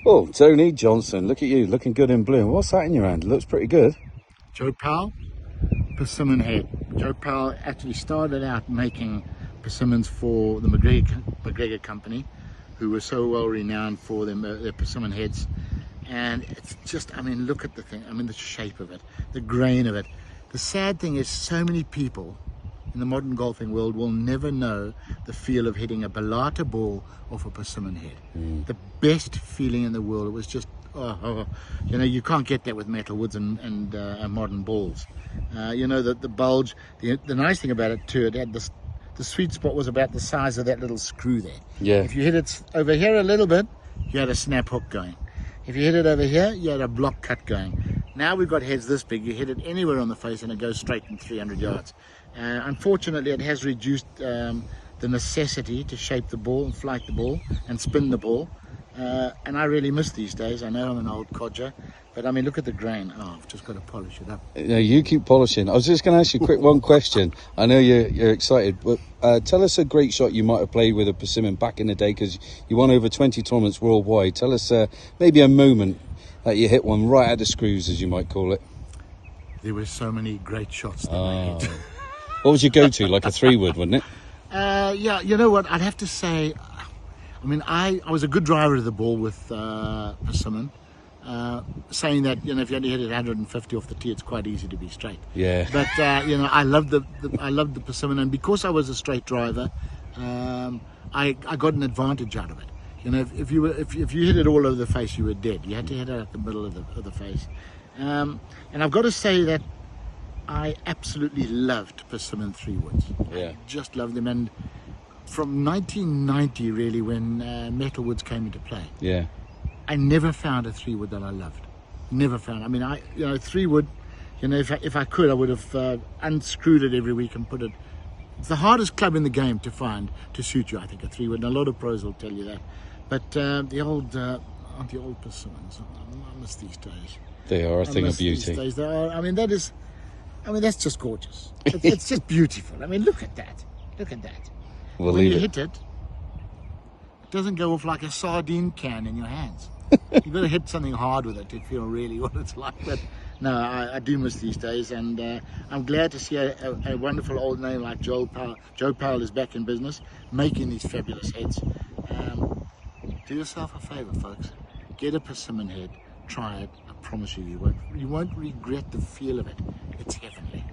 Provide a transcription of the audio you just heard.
Oh, Tony Johnstone, look at you, looking good in blue. What's that in your hand? It looks pretty good. Joe Powell, Persimmon head. Joe Powell actually started out making persimmons for the McGregor company, who were so well renowned for their persimmon heads. And it's just, I mean, look at the thing. I mean, the shape of it, the grain of it. The sad thing is, so many people in the modern golfing world will never know the feel of hitting a balata ball off a persimmon head. The best feeling in the world. It was just, you know, you can't get that with metal woods and modern balls. You know, the bulge, the nice thing about it too, it had this, the sweet spot was about the size of that little screw there. Yeah. If you hit it over here a little bit, you had a snap hook going. If you hit it over here, you had a block cut going. Now we've got heads this big, you hit it anywhere on the face and it goes straight in 300 yards. Unfortunately, it has reduced the necessity to shape the ball and flight the ball and spin the ball. And I really miss these days. I know I'm an old codger, but I mean, look at the grain. Oh, I've just got to polish it up. Yeah, you keep polishing. I was just going to ask you one question. I know you're excited, but tell us a great shot you might have played with a persimmon back in the day, because you won over 20 tournaments worldwide. Tell us maybe a moment that you hit one right at the screws, as you might call it. There were so many great shots that I hit. What was your go-to? Like a 3-wood, wasn't it? Yeah, you know what? I'd have to say, I mean, I was a good driver of the ball with persimmon. Saying that, you know, if you only hit it 150 off the tee, it's quite easy to be straight. Yeah. But you know, I loved the persimmon, and because I was a straight driver, I got an advantage out of it. You know, if you hit it all over the face, you were dead. You had to hit it at the middle of the face. And I've got to say that I absolutely loved persimmon 3-woods. Yeah. I just loved them, and from 1990 really, when metal woods came into play. Yeah. I never found a 3-wood that I loved. Never found. I mean, you know, 3-wood, you know, if I could, I would have unscrewed it every week and put it. It's the hardest club in the game to find to suit you, I think, a 3-wood. And a lot of pros will tell you that. But the old persimmons, I miss these days. They are a thing of beauty. These days. They are. I mean, that's just gorgeous. It's just beautiful. I mean, look at that. Look at that. We'll when leave you it. hit it, it doesn't go off like a sardine can in your hands. You've got to hit something hard with it to feel really what it's like. But no, I do miss these days, and I'm glad to see a wonderful old name like Joe Powell. Joe Powell is back in business, making these fabulous heads. Do yourself a favour, folks. Get a persimmon head. Try it. I promise you, you won't regret the feel of it. It's heavenly.